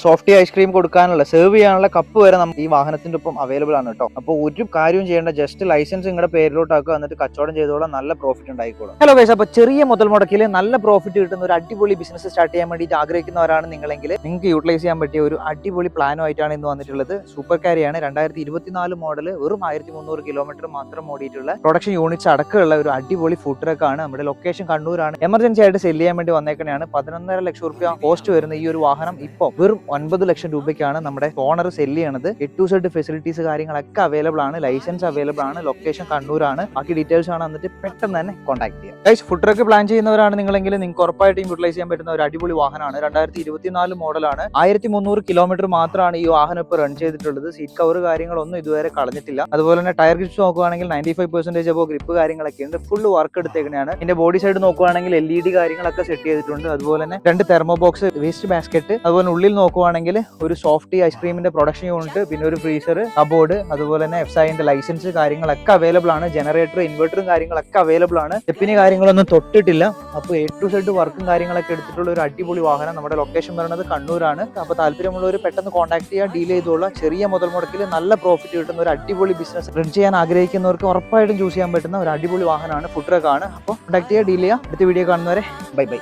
Softy ice cream കൊടുക്കാനുള്ള serve ചെയ്യാനുള്ള cup വരെ നമുക്ക് ഈ വാഹനത്തിന്റെ ഒപ്പം അവൈലബിൾ ആണ് കേട്ടോ. അപ്പോൾ ഒരു കാര്യവും ചെയ്യേണ്ട, ജസ്റ്റ് ലൈസൻസ് നിങ്ങളുടെ പേരിലോട്ടാക്കുക, എന്നിട്ട് കച്ചവടം ചെയ്തോളാം, നല്ല പ്രോഫിറ്റ് ഉണ്ടായിക്കോളാം. ഹലോ ഗൈസ്, അപ്പോൾ ചെറിയ മുതൽ മുടക്കിൽ നല്ല പ്രോഫിറ്റ് കിട്ടുന്ന ഒരു അടിപൊളി ബിസിനസ് സ്റ്റാർട്ട് ചെയ്യാൻ വേണ്ടിയിട്ട് ആഗ്രഹിക്കുന്നവരാണ് നിങ്ങളെങ്കിൽ നിങ്ങൾക്ക് യൂട്ടിലൈസ് ചെയ്യാൻ പറ്റിയ ഒരു അടിപൊളി പ്ലാനുമായിട്ടാണ് ഇന്ന് വന്നിട്ടുള്ളത്. സൂപ്പർ കാരിയാണ് 2024 മോഡൽ, വെറും 1300 കിലോമീറ്റർ മാത്രം ഓടിയിട്ടുള്ള പ്രൊഡക്ഷൻ യൂണിറ്റ്സ് അടക്കമുള്ള ഒരു അടിപൊളി ഫുഡ് ട്രക്ക് ആണ്. നമ്മുടെ ലൊക്കേഷൻ കണ്ണൂരാണ്. എമർജൻസി ആയിട്ട് സെല് ചെയ്യാൻ വേണ്ടി വന്നേക്കണെയാണ്. 11.5 ലക്ഷം രൂപ കോസ്റ്റ് വരുന്ന ഈ ഒരു വാഹനം ഇപ്പോൾ വെറും 9 ലക്ഷം രൂപയ്ക്കാണ് നമ്മുടെ ഓണർ സെല് ചെയ്യണത്. A to Z ഫെസിലിറ്റീസ് കാര്യങ്ങളൊക്കെ അവൈലബിൾ ആണ്, ലൈസൻസ് അവൈലബിൾ ആണ്, ലൊക്കേഷൻ കണ്ണൂരാണ്. ബാക്കി ഡീറ്റെയിൽസ് ആണ് എന്നിട്ട് പെട്ടെന്ന് തന്നെ കോൺടാക്ട് ചെയ്യാം. ഗൈസ്, ഫുഡ് ട്രക്ക് പ്ലാൻ ചെയ്യുന്നവരാണ് നിങ്ങളെങ്കിൽ നിങ്ങൾക്ക് ഉറപ്പായിട്ടും യൂട്ടിലൈസ് ചെയ്യാൻ പറ്റുന്ന ഒരു അടിപൊളി വാഹനമാണ്. 2024 മോഡലാണ്. 1300 കിലോമീറ്റർ മാത്രമാണ് ഈ വാഹനം ഇപ്പോൾ റൺ ചെയ്തിട്ടുള്ളത്. സീറ്റ് കവർ കാര്യങ്ങളൊന്നും ഇതുവരെ കളഞ്ഞിട്ടില്ല. അതുപോലെ തന്നെ ടയർ ഗ്രിപ്സ് നോക്കുകയാണെങ്കിൽ 95% അപ്പോൾ ഗ്രിപ്പ് കാര്യങ്ങളൊക്കെ ഉണ്ട്. ഫുൾ വർക്ക് എടുത്തേക്കണെയാണ്. ഇതിന്റെ ബോഡി സൈഡ് നോക്കുകയാണെങ്കിൽ LED കാര്യങ്ങളൊക്കെ സെറ്റ് ചെയ്തിട്ടുണ്ട്. അതുപോലെ തന്നെ 2 തെർമോ ബോക്സ്, വേസ്റ്റ് ബാസ്ക്കറ്റ്, അതുപോലെ ഉള്ളിൽ നോക്കുകയാണെങ്കിൽ ഒരു സോഫ്റ്റി ഐസ്ക്രീമിന്റെ പ്രൊഡക്ഷൻ യൂണിറ്റ്, പിന്നെ ഒരു ഫ്രീസർ, കബോർഡ്, അതുപോലെ തന്നെ FSIന്റെ ലൈസൻസ് കാര്യങ്ങളൊക്കെ അവൈലബിൾ ആണ്. ജനറേറ്റർ, ഇൻവെർട്ടറും കാര്യങ്ങളൊക്കെ അവൈലബിൾ ആണ്. സ്റ്റെപ്പിന് കാര്യങ്ങളൊന്നും തൊട്ടിട്ടില്ല. അപ്പോൾ A to Z വർക്കും കാര്യങ്ങളൊക്കെ എടുത്തിട്ടുള്ള ഒരു അടിപൊളി വാഹനം. നമ്മുടെ ലൊക്കേഷൻ പറയുന്നത് കണ്ണൂരാണ്. അപ്പോൾ താല്പര്യമുള്ളവർ പെട്ടെന്ന് കോൺടാക്ട് ചെയ്യുക, ഡീൽ ചെയ്തോളാം. ചെറിയ മുതൽ മുടക്കിൽ നല്ല പ്രോഫിറ്റ് കിട്ടുന്ന ഒരു അടിപൊളി ബിസിനസ് റൺ ചെയ്യാൻ ആഗ്രഹിക്കുന്നവർക്ക് ഉറപ്പായിട്ടും ചൂസ് ചെയ്യാൻ പറ്റുന്ന ഒരു അടിപൊളി വാഹനമാണ്, ഫുഡ് ട്രക്ക് ആണ്. അപ്പോൾ കോൺടാക്ട് ചെയ്യുക, ഡീൽ ചെയ്യുക. അടുത്ത വീഡിയോ കാണുന്നവരെ ബൈ ബൈ.